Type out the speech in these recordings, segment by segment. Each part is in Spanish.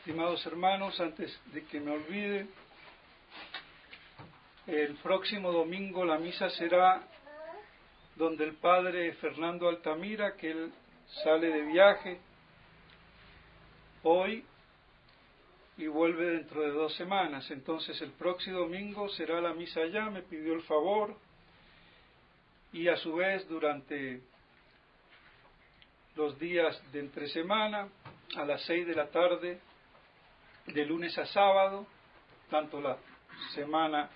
Estimados hermanos, antes de que me olvide, el próximo domingo la misa será donde el padre Fernando Altamira, que él sale de viaje hoy y vuelve dentro de 2 semanas. Entonces el próximo domingo será la misa allá, me pidió el favor, y a su vez durante los días de entre semana a las 6 de la tarde, de lunes a sábado, tanto la semana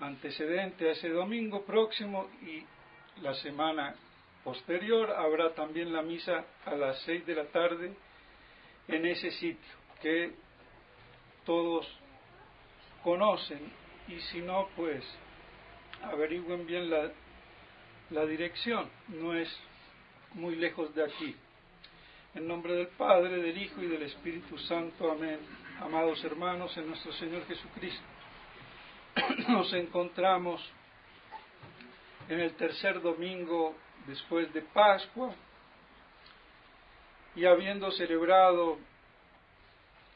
antecedente a ese domingo próximo y la semana posterior, habrá también la misa a las 6 de la tarde en ese sitio que todos conocen, y si no, pues averigüen bien la dirección, no es muy lejos de aquí. En nombre del Padre, del Hijo y del Espíritu Santo. Amén. Amados hermanos, en nuestro Señor Jesucristo, nos encontramos en el tercer domingo después de Pascua, y habiendo celebrado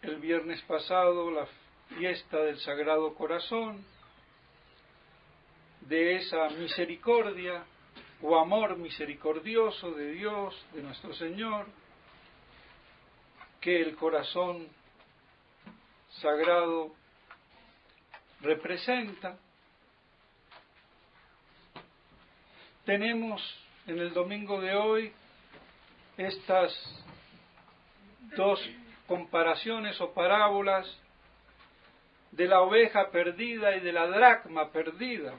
el viernes pasado la fiesta del Sagrado Corazón, de esa misericordia o amor misericordioso de Dios, de nuestro Señor, que el corazón sagrado representa, tenemos en el domingo de hoy estas 2 comparaciones o parábolas de la oveja perdida y de la dracma perdida,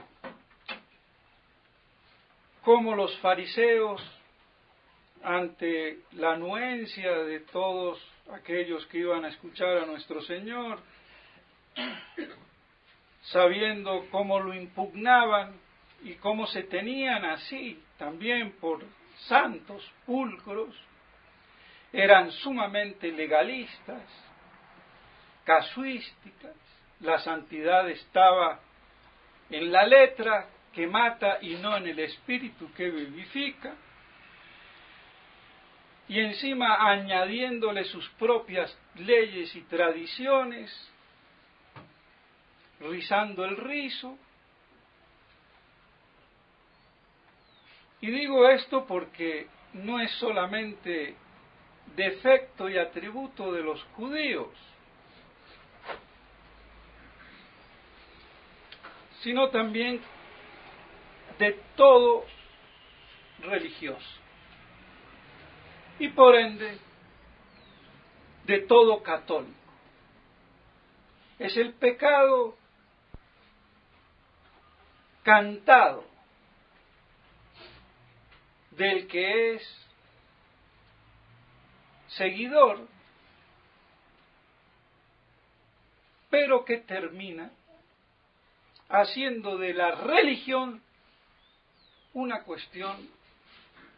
como los fariseos, ante la anuencia de todos aquellos que iban a escuchar a nuestro Señor, sabiendo cómo lo impugnaban y cómo se tenían así también por santos, pulcros, eran sumamente legalistas, casuísticas. La santidad estaba en la letra que mata y no en el espíritu que vivifica, y encima añadiéndole sus propias leyes y tradiciones, rizando el rizo. Y digo esto porque no es solamente defecto y atributo de los judíos, sino también de todo religioso, y por ende de todo católico. Es el pecado cantado del que es seguidor, pero que termina haciendo de la religión una cuestión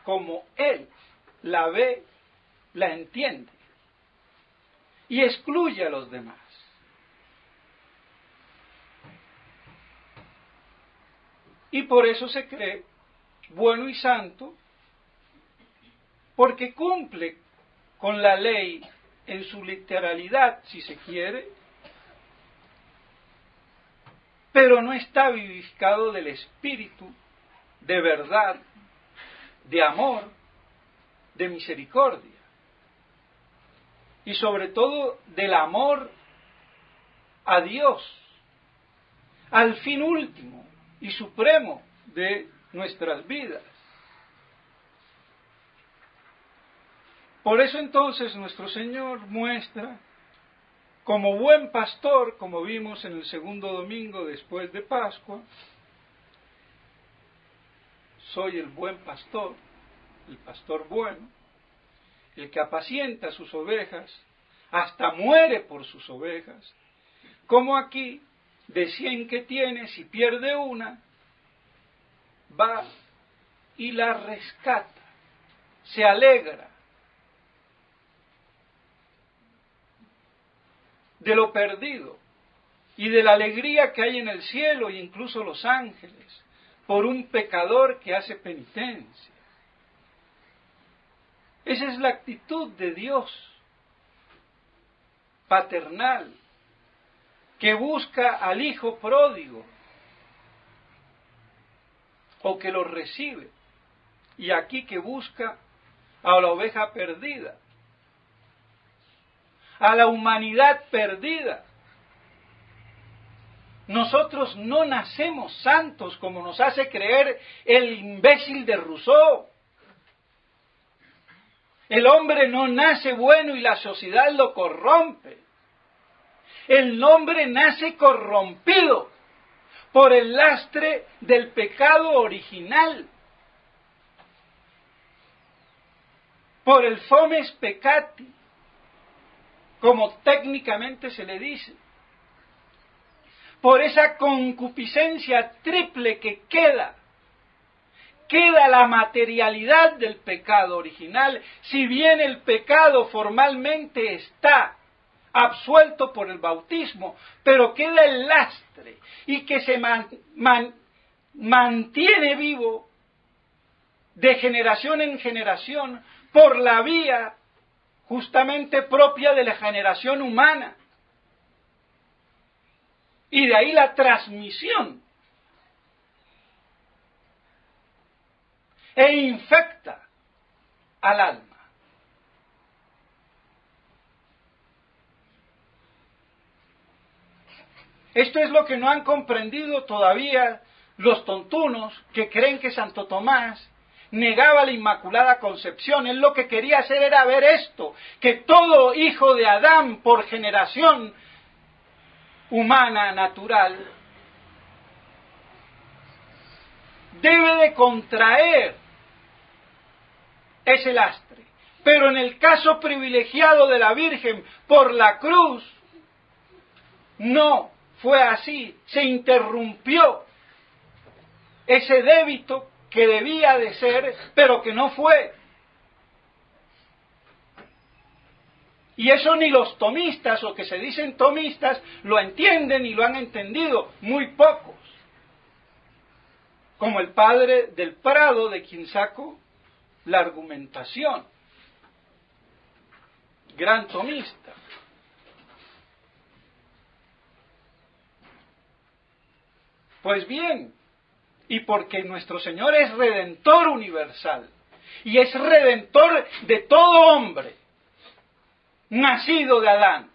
como él la ve, la entiende, y excluye a los demás. Y por eso se cree bueno y santo, porque cumple con la ley en su literalidad, si se quiere, pero no está vivificado del espíritu, de verdad, de amor, de misericordia, y sobre todo del amor a Dios, al fin último y supremo de nuestras vidas. Por eso entonces nuestro Señor muestra, como buen pastor, como vimos en el segundo domingo después de Pascua, soy el buen pastor, el pastor bueno, el que apacienta sus ovejas, hasta muere por sus ovejas, como aquí, de 100 que tiene, si pierde una, va y la rescata, se alegra de lo perdido y de la alegría que hay en el cielo e incluso los ángeles por un pecador que hace penitencia. Esa es la actitud de Dios. paternal, que busca al hijo pródigo, o que lo recibe, y aquí que busca a la oveja perdida, a la humanidad perdida. Nosotros no nacemos santos como nos hace creer el imbécil de Rousseau. El hombre no nace bueno y la sociedad lo corrompe. El hombre nace corrompido por el lastre del pecado original, por el fomes peccati, como técnicamente se le dice, por esa concupiscencia triple que queda la materialidad del pecado original, si bien el pecado formalmente está absuelto por el bautismo, pero queda el lastre y que se mantiene vivo de generación en generación por la vía justamente propia de la generación humana. Y de ahí la transmisión. E infecta al alma. Esto es lo que no han comprendido todavía los tontunos que creen que Santo Tomás negaba la Inmaculada Concepción. Él lo que quería hacer era ver esto, que todo hijo de Adán por generación humana, natural, debe de contraer ese lastre. Pero en el caso privilegiado de la Virgen por la cruz, no fue así, se interrumpió ese débito que debía de ser, pero que no fue. Y eso ni los tomistas, o que se dicen tomistas, lo entienden y lo han entendido, muy pocos. Como el padre del Prado, de quien saco la argumentación. Gran tomista. Pues bien, y porque nuestro Señor es Redentor universal, y es Redentor de todo hombre, nacido de Adán,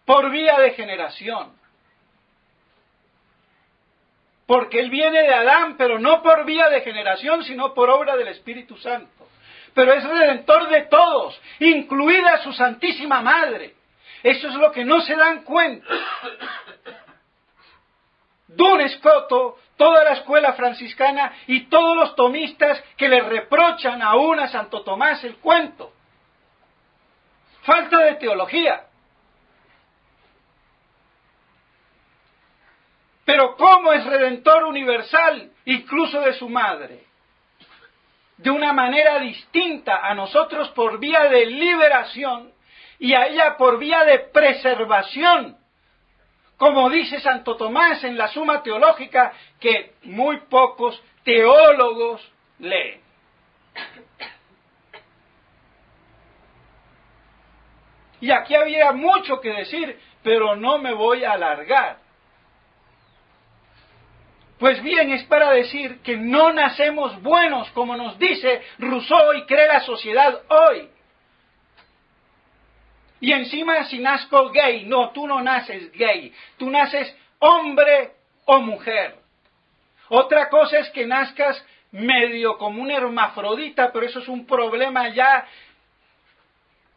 por vía de generación, porque Él viene de Adán, pero no por vía de generación, sino por obra del Espíritu Santo, pero es Redentor de todos, incluida su Santísima Madre. Eso es lo que no se dan cuenta. Duns Scoto, toda la escuela franciscana y todos los tomistas que le reprochan aún a Santo Tomás el cuento. Falta de teología. Pero ¿cómo es Redentor universal, incluso de su madre? De una manera distinta a nosotros por vía de liberación y a ella por vía de preservación. Como dice Santo Tomás en la Suma Teológica, que muy pocos teólogos leen. Y aquí había mucho que decir, pero no me voy a alargar. Pues bien, es para decir que no nacemos buenos, como nos dice Rousseau y cree la sociedad hoy. Y encima si nazco gay, no, tú no naces gay, tú naces hombre o mujer. Otra cosa es que nazcas medio como un hermafrodita, pero eso es un problema ya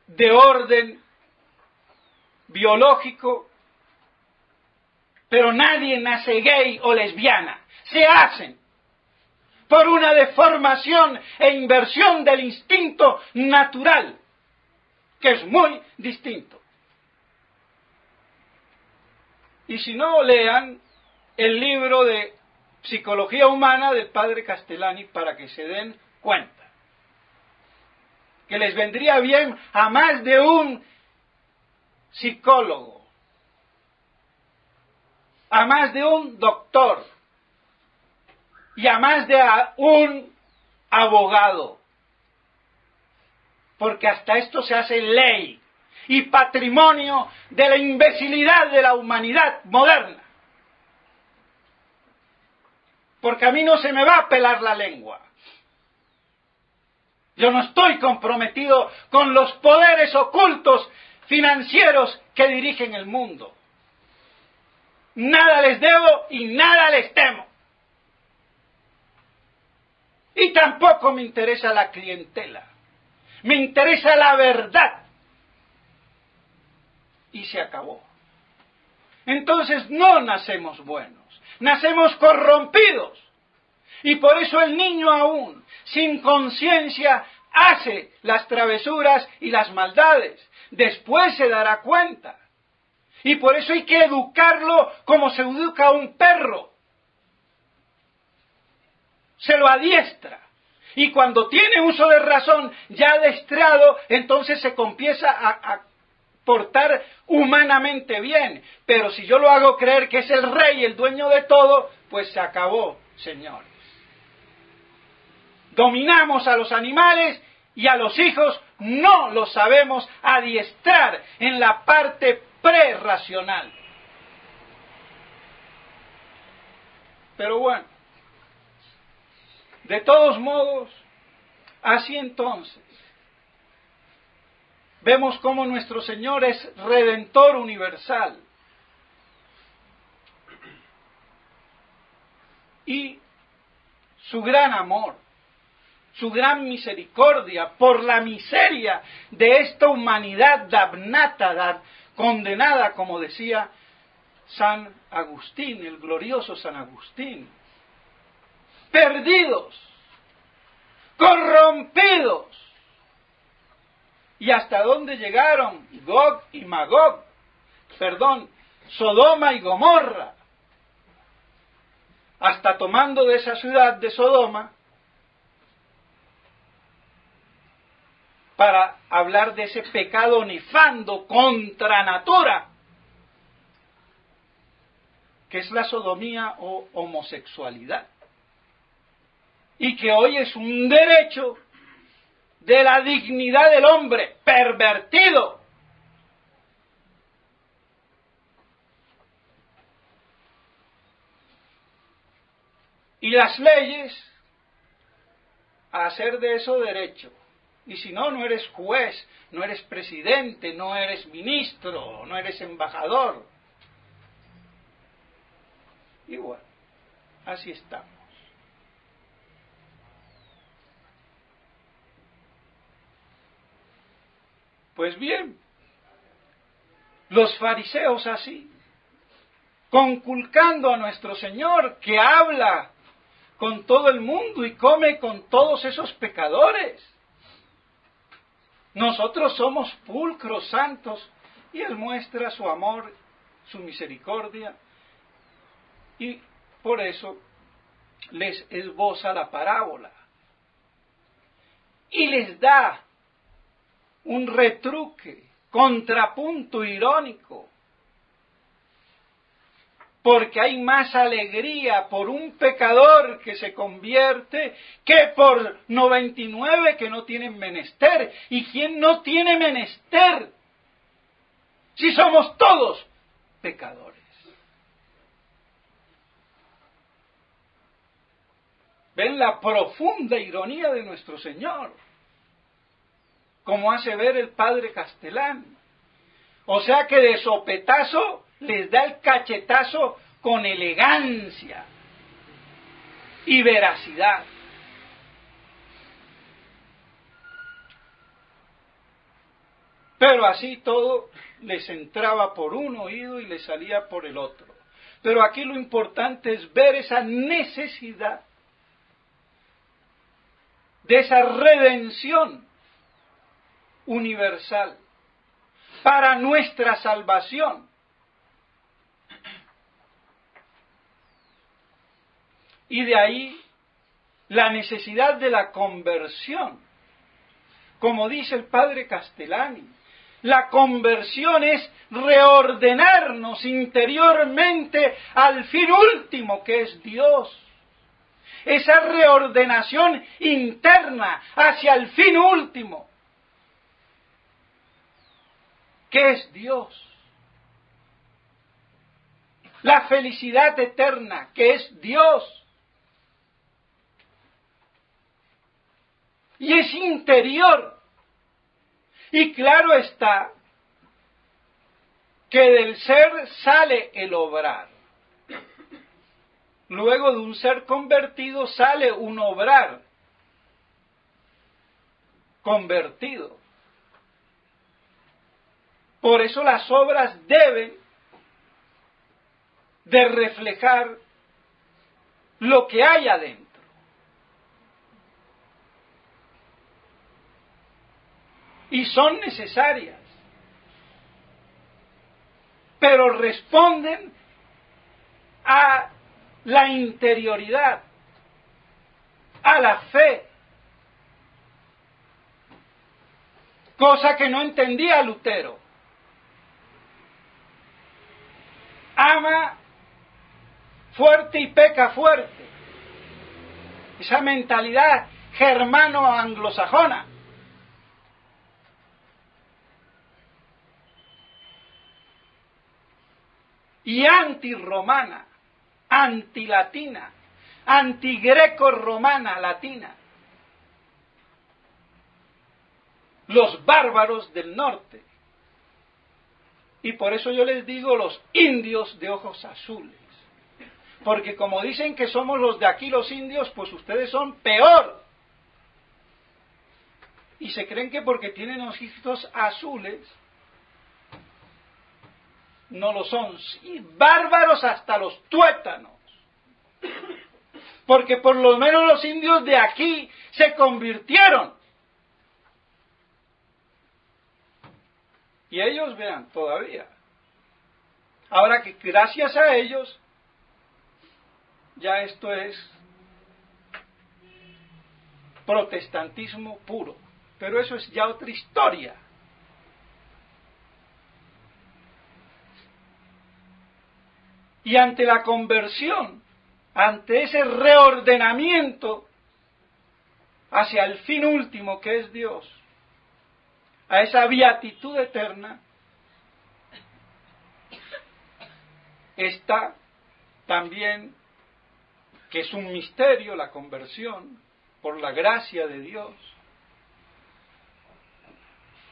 de orden biológico. Pero nadie nace gay o lesbiana, se hacen por una deformación e inversión del instinto natural, que es muy distinto. Y si no, lean el libro de Psicología Humana del padre Castellani para que se den cuenta. Que les vendría bien a más de un psicólogo, a más de un doctor y a más de un abogado porque hasta esto se hace ley y patrimonio de la imbecilidad de la humanidad moderna. Porque a mí no se me va a pelar la lengua. Yo no estoy comprometido con los poderes ocultos financieros que dirigen el mundo. Nada les debo y nada les temo. Y tampoco me interesa la clientela. Me interesa la verdad. Y se acabó. Entonces no nacemos buenos, nacemos corrompidos. Y por eso el niño aún, sin conciencia, hace las travesuras y las maldades. Después se dará cuenta. Y por eso hay que educarlo como se educa a un perro. Se lo adiestra. Y cuando tiene uso de razón, ya adestrado, entonces se comienza a portar humanamente bien. Pero si yo lo hago creer que es el rey, el dueño de todo, pues se acabó, señores. Dominamos a los animales y a los hijos no los sabemos adiestrar en la parte prerracional. Pero bueno, de todos modos, así entonces, vemos cómo nuestro Señor es Redentor universal. Y su gran amor, su gran misericordia por la miseria de esta humanidad damnata, condenada, como decía San Agustín, el glorioso San Agustín. Perdidos, corrompidos. ¿Y hasta dónde llegaron Gog y Magog? Sodoma y Gomorra. Hasta tomando de esa ciudad de Sodoma para hablar de ese pecado nefando contra natura, que es la sodomía o homosexualidad, y que hoy es un derecho de la dignidad del hombre pervertido. Y las leyes a hacer de eso derecho. Y si no, no eres juez, no eres presidente, no eres ministro, no eres embajador. Y bueno, así estamos. Pues bien, los fariseos así, conculcando a nuestro Señor, que habla con todo el mundo y come con todos esos pecadores. Nosotros somos pulcros, santos, y Él muestra su amor, su misericordia, y por eso les esboza la parábola. Y les da un retruque, contrapunto irónico, porque hay más alegría por un pecador que se convierte que por 99 que no tienen menester. ¿Y quién no tiene menester? Si somos todos pecadores. ¿Ven la profunda ironía de nuestro Señor? Como hace ver el padre Castellán. O sea que de sopetazo les da el cachetazo con elegancia y veracidad. Pero así todo les entraba por un oído y les salía por el otro. Pero aquí lo importante es ver esa necesidad de esa redención universal para nuestra salvación. Y de ahí la necesidad de la conversión. Como dice el padre Castellani, la conversión es reordenarnos interiormente al fin último que es Dios. Esa reordenación interna hacia el fin último que es Dios. La felicidad eterna, que es Dios. Y es interior. Y claro está que del ser sale el obrar. Luego de un ser convertido sale un obrar convertido. Por eso las obras deben de reflejar lo que hay adentro. Y son necesarias, pero responden a la interioridad, a la fe, cosa que no entendía Lutero. Ama fuerte y peca fuerte. Esa mentalidad germano-anglosajona. Y antirromana, antilatina, antigreco-romana latina. Los bárbaros del norte. Y por eso yo les digo los indios de ojos azules. Porque como dicen que somos los de aquí los indios, pues ustedes son peor. Y se creen que porque tienen ojitos azules, no lo son. Sí, bárbaros hasta los tuétanos. Porque por lo menos los indios de aquí se convirtieron. Y ellos, vean, todavía. Ahora que gracias a ellos, ya esto es protestantismo puro. Pero eso es ya otra historia. Y ante la conversión, ante ese reordenamiento hacia el fin último que es Dios, a esa beatitud eterna, está también, que es un misterio, la conversión, por la gracia de Dios,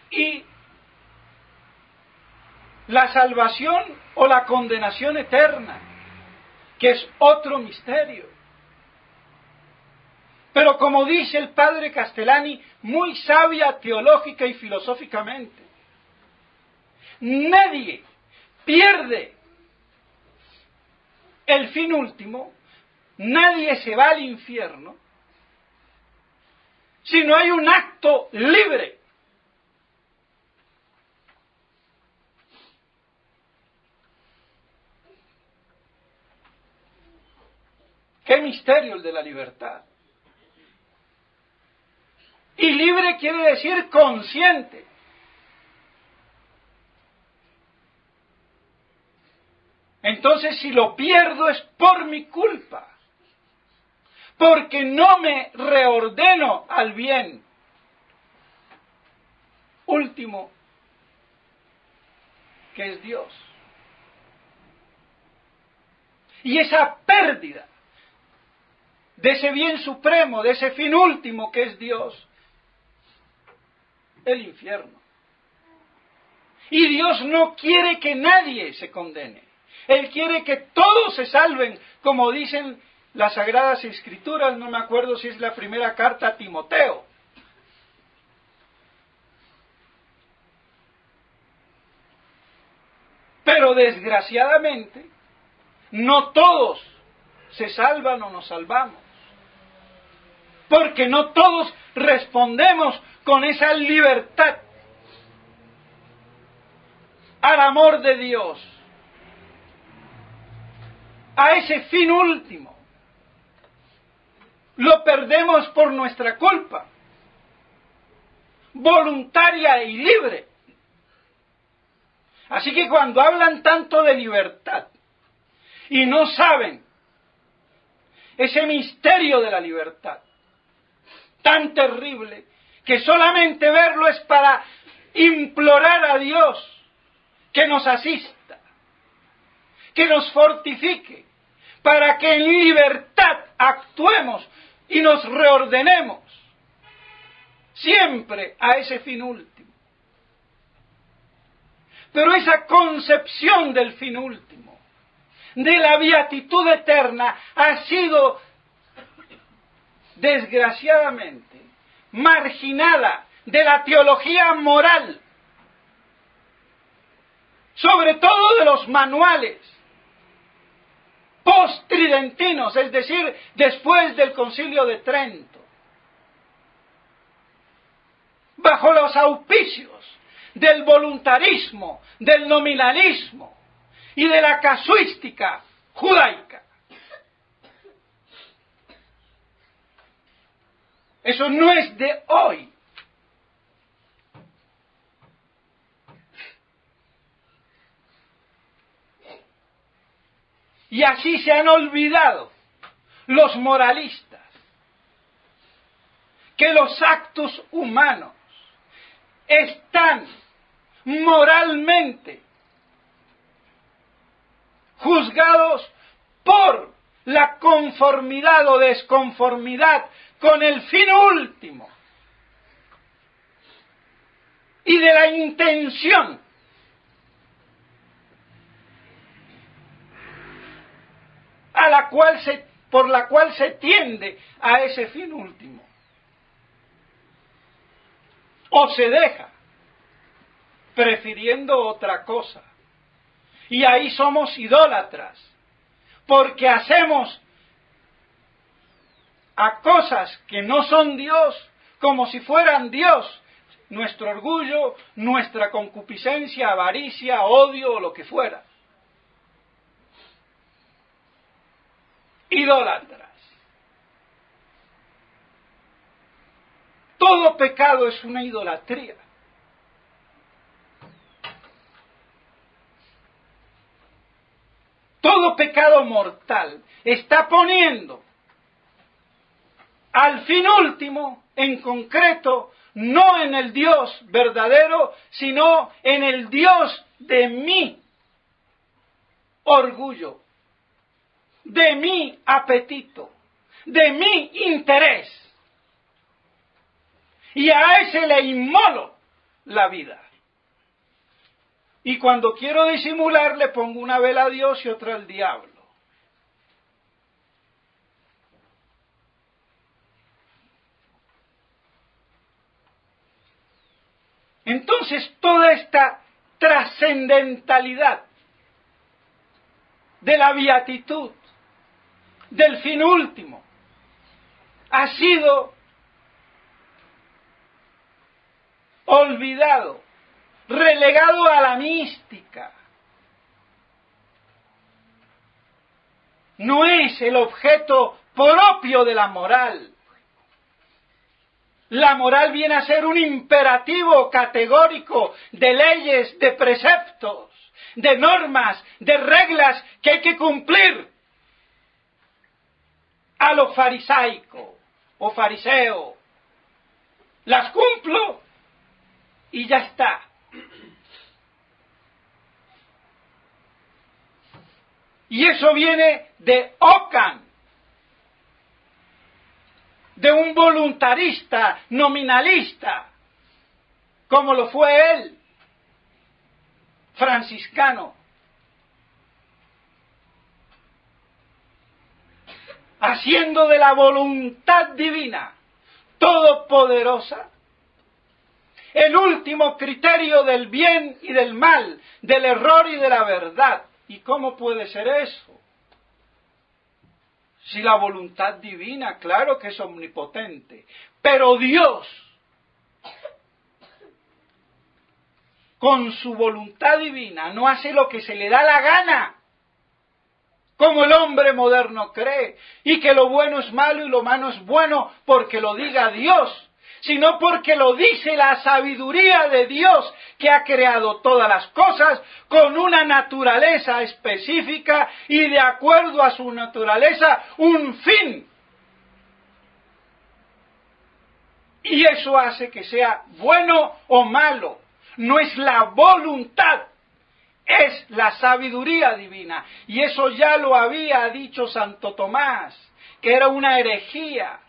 y la salvación o la condenación eterna, que es otro misterio. Pero como dice el padre Castellani, muy sabia teológica y filosóficamente, nadie pierde el fin último, nadie se va al infierno, si no hay un acto libre. ¡Qué misterio el de la libertad! Y libre quiere decir consciente. Entonces, si lo pierdo es por mi culpa, porque no me reordeno al bien último, que es Dios. Y esa pérdida de ese bien supremo, de ese fin último que es Dios, el infierno. Y Dios no quiere que nadie se condene. Él quiere que todos se salven, como dicen las Sagradas Escrituras, no me acuerdo si es la primera carta a Timoteo. Pero desgraciadamente, no todos se salvan o nos salvamos. Porque no todos respondemos con esa libertad al amor de Dios, a ese fin último. Lo perdemos por nuestra culpa, voluntaria y libre. Así que cuando hablan tanto de libertad y no saben ese misterio de la libertad, tan terrible, que solamente verlo es para implorar a Dios que nos asista, que nos fortifique, para que en libertad actuemos y nos reordenemos, siempre a ese fin último. Pero esa concepción del fin último, de la beatitud eterna, ha sido desgraciadamente marginada de la teología moral, sobre todo de los manuales post-tridentinos, es decir, después del Concilio de Trento, bajo los auspicios del voluntarismo, del nominalismo y de la casuística judaica. Eso no es de hoy. Y así se han olvidado los moralistas que los actos humanos están moralmente juzgados por la conformidad o desconformidad con el fin último y de la intención por la cual se tiende a ese fin último, o se deja, prefiriendo otra cosa. Y ahí somos idólatras, porque hacemos a cosas que no son Dios como si fueran Dios, nuestro orgullo, nuestra concupiscencia, avaricia, odio o lo que fuera. Idólatras. Todo pecado es una idolatría. Todo pecado mortal está poniendo al fin último, en concreto, no en el Dios verdadero, sino en el Dios de mi orgullo, de mi apetito, de mi interés. Y a ese le inmolo la vida. Y cuando quiero disimular, le pongo una vela a Dios y otra al diablo. Entonces, toda esta trascendentalidad de la beatitud, del fin último, ha sido olvidado, relegado a la mística. No es el objeto propio de la moral. La moral viene a ser un imperativo categórico de leyes, de preceptos, de normas, de reglas que hay que cumplir a lo farisaico o fariseo. Las cumplo y ya está. Y eso viene de Ockham, de un voluntarista, nominalista, como lo fue él, franciscano. Haciendo de la voluntad divina todopoderosa el último criterio del bien y del mal, del error y de la verdad. ¿Y cómo puede ser eso? Si la voluntad divina, claro que es omnipotente, pero Dios, con su voluntad divina, no hace lo que se le da la gana, como el hombre moderno cree, y que lo bueno es malo y lo malo es bueno porque lo diga Dios, sino porque lo dice la sabiduría de Dios, que ha creado todas las cosas con una naturaleza específica y de acuerdo a su naturaleza un fin. Y eso hace que sea bueno o malo. No es la voluntad es la sabiduría divina. Y eso ya lo había dicho Santo Tomás, que era una herejía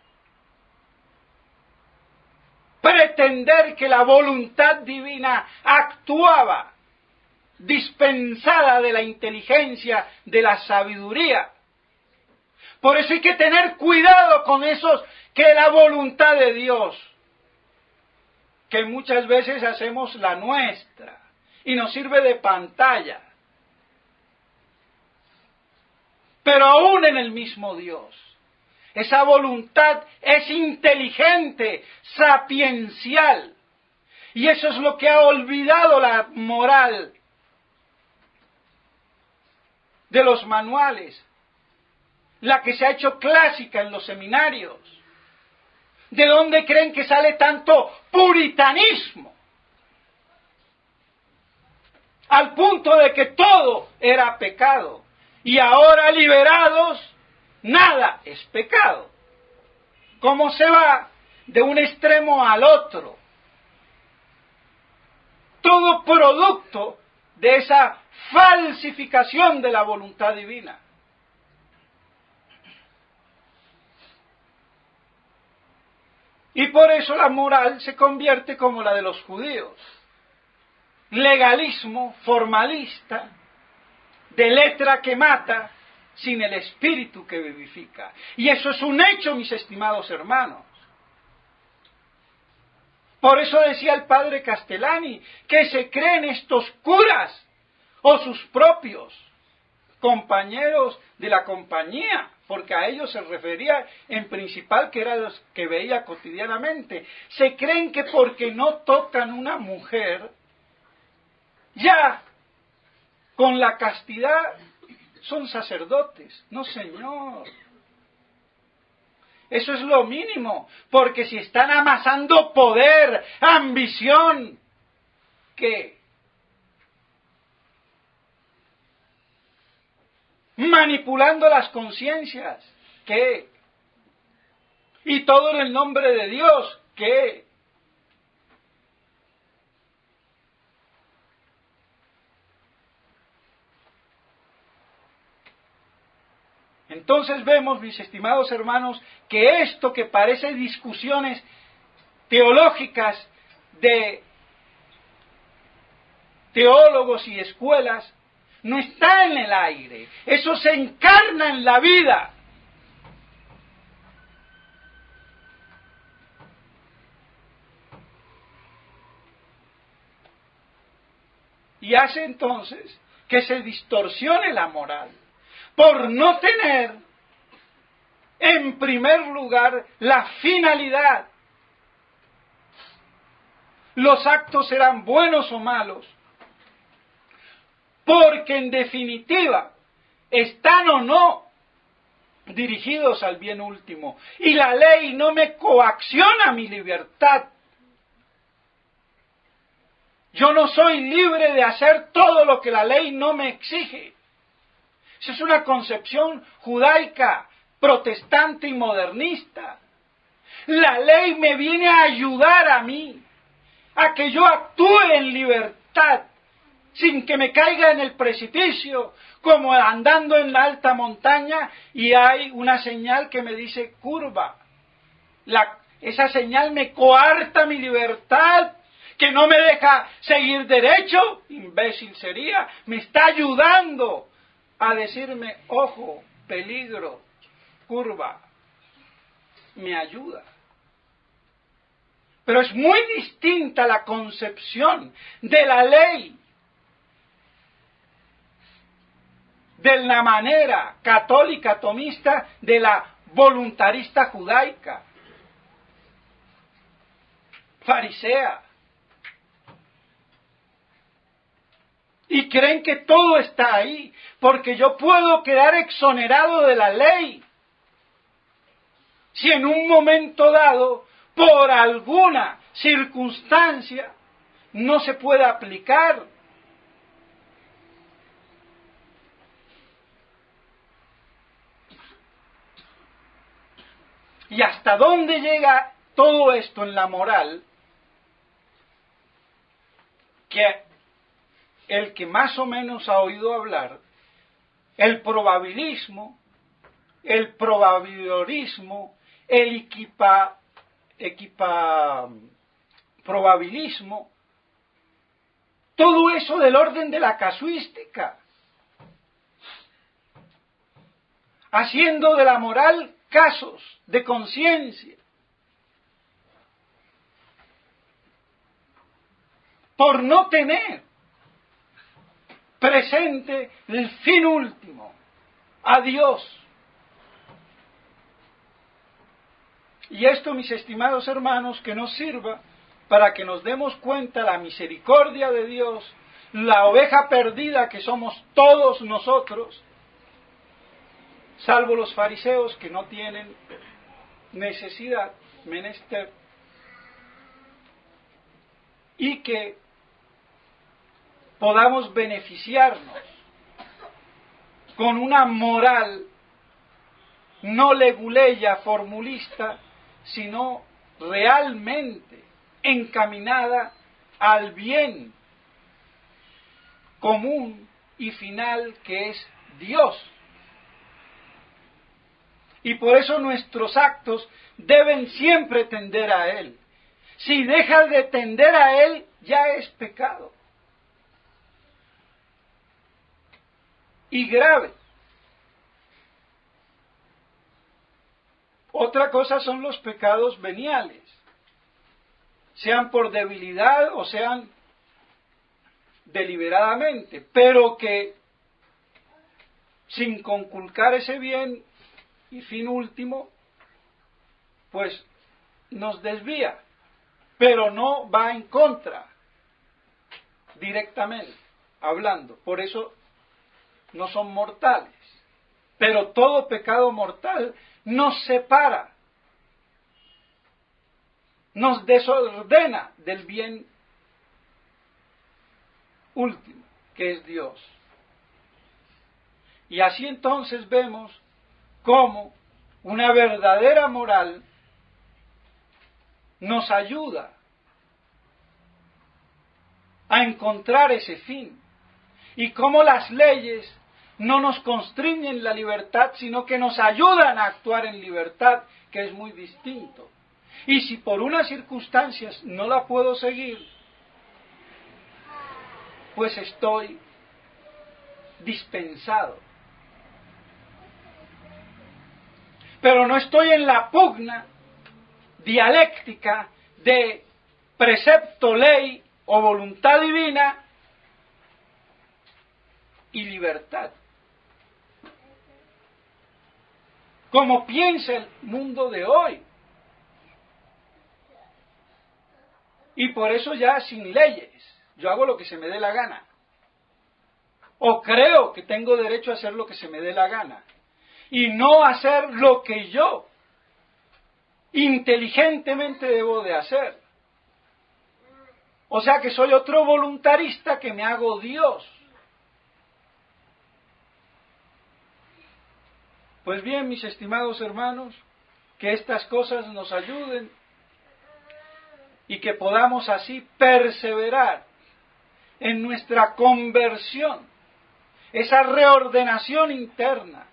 pretender que la voluntad divina actuaba dispensada de la inteligencia, de la sabiduría. Por eso hay que tener cuidado con esos que la voluntad de Dios, que muchas veces hacemos la nuestra y nos sirve de pantalla. Pero aún en el mismo Dios, esa voluntad es inteligente, sapiencial. Y eso es lo que ha olvidado la moral de los manuales, la que se ha hecho clásica en los seminarios. ¿De dónde creen que sale tanto puritanismo? Al punto de que todo era pecado. Y ahora liberados, nada es pecado. ¿Cómo se va de un extremo al otro? Todo producto de esa falsificación de la voluntad divina. Y por eso la moral se convierte como la de los judíos. Legalismo formalista, de letra que mata, sin el espíritu que vivifica. Y eso es un hecho, mis estimados hermanos. Por eso decía el padre Castellani, que se creen estos curas, o sus propios compañeros de la compañía, porque a ellos se refería en principal, que eran los que veía cotidianamente. Se creen que porque no tocan una mujer, ya con la castidad son sacerdotes. No, señor. Eso es lo mínimo, porque si están amasando poder, ambición, ¿qué? Manipulando las conciencias, ¿qué? Y todo en el nombre de Dios, ¿qué? Entonces vemos, mis estimados hermanos, que esto que parece discusiones teológicas de teólogos y escuelas, no está en el aire, eso se encarna en la vida. Y hace entonces que se distorsione la moral, por no tener en primer lugar la finalidad. Los actos serán buenos o malos, porque en definitiva están o no dirigidos al bien último. Y la ley no me coacciona mi libertad. Yo no soy libre de hacer todo lo que la ley no me exige. Esa es una concepción judaica, protestante y modernista. La ley me viene a ayudar a mí, a que yo actúe en libertad, sin que me caiga en el precipicio, como andando en la alta montaña y hay una señal que me dice curva. Esa señal me coarta mi libertad, que no me deja seguir derecho, imbécil sería, me está ayudando a decirme, ojo, peligro, curva, me ayuda. Pero es muy distinta la concepción de la ley de la manera católica tomista de la voluntarista judaica, farisea. Y creen que todo está ahí, porque yo puedo quedar exonerado de la ley si en un momento dado, por alguna circunstancia, no se puede aplicar. ¿Y hasta dónde llega todo esto en la moral? Que el que más o menos ha oído hablar, el probabilismo, el probabilorismo, el probabilismo, todo eso del orden de la casuística, haciendo de la moral casos de conciencia, por no tener presente el fin último, a Dios. Y esto, mis estimados hermanos, que nos sirva para que nos demos cuenta la misericordia de Dios, la oveja perdida que somos todos nosotros, salvo los fariseos que no tienen necesidad, menester, y que podamos beneficiarnos con una moral no leguleya, formulista, sino realmente encaminada al bien común y final que es Dios. Y por eso nuestros actos deben siempre tender a Él. Si dejas de tender a Él, ya es pecado. Y grave. Otra cosa son los pecados veniales, sean por debilidad o sean deliberadamente, pero que sin conculcar ese bien y fin último, pues nos desvía, pero no va en contra directamente hablando, por eso no son mortales. Pero todo pecado mortal nos separa, nos desordena del bien último, que es Dios. Y así entonces vemos cómo una verdadera moral nos ayuda a encontrar ese fin, y cómo las leyes no nos constriñen la libertad, sino que nos ayudan a actuar en libertad, que es muy distinto. Y si por unas circunstancias no la puedo seguir, pues estoy dispensado. Pero no estoy en la pugna dialéctica de precepto, ley o voluntad divina y libertad, como piensa el mundo de hoy. Y por eso ya sin leyes, yo hago lo que se me dé la gana. O creo que tengo derecho a hacer lo que se me dé la gana. Y no hacer lo que yo inteligentemente debo de hacer. O sea que soy otro voluntarista que me hago Dios. Pues bien, mis estimados hermanos, que estas cosas nos ayuden y que podamos así perseverar en nuestra conversión, esa reordenación interna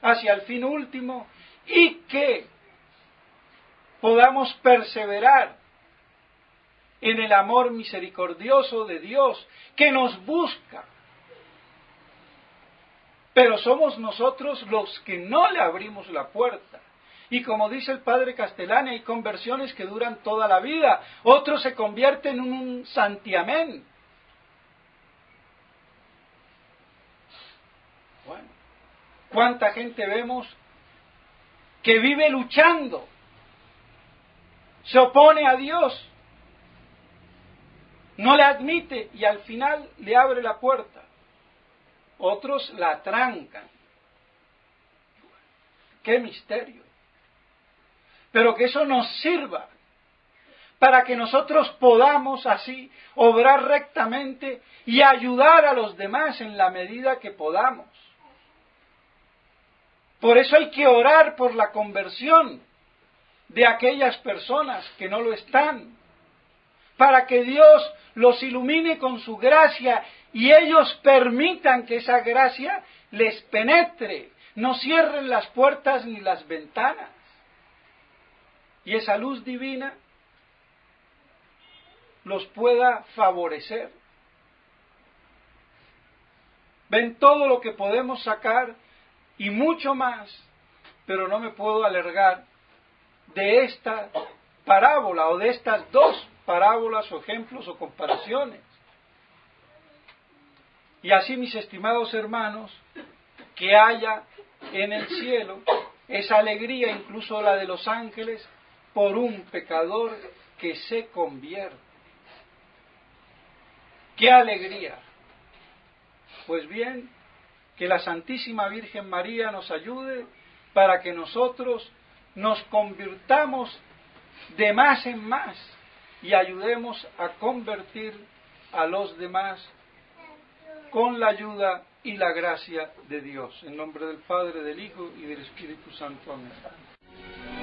hacia el fin último, y que podamos perseverar en el amor misericordioso de Dios que nos busca. Pero somos nosotros los que no le abrimos la puerta. Y como dice el padre Castellani, hay conversiones que duran toda la vida. Otros se convierten en un santiamén. Bueno, ¿cuánta gente vemos que vive luchando? Se opone a Dios. No le admite y al final le abre la puerta. Otros la trancan. ¡Qué misterio! Pero que eso nos sirva para que nosotros podamos así obrar rectamente y ayudar a los demás en la medida que podamos. Por eso hay que orar por la conversión de aquellas personas que no lo están, para que Dios los ilumine con su gracia y ellos permitan que esa gracia les penetre, no cierren las puertas ni las ventanas. Y esa luz divina los pueda favorecer. Ven todo lo que podemos sacar y mucho más, pero no me puedo alargar de esta parábola o de estas dos parábolas o ejemplos o comparaciones. Y así, mis estimados hermanos, que haya en el cielo esa alegría, incluso la de los ángeles, por un pecador que se convierte. ¡Qué alegría! Pues bien, que la Santísima Virgen María nos ayude para que nosotros nos convirtamos de más en más y ayudemos a convertir a los demás con la ayuda y la gracia de Dios. En nombre del Padre, del Hijo y del Espíritu Santo. Amén.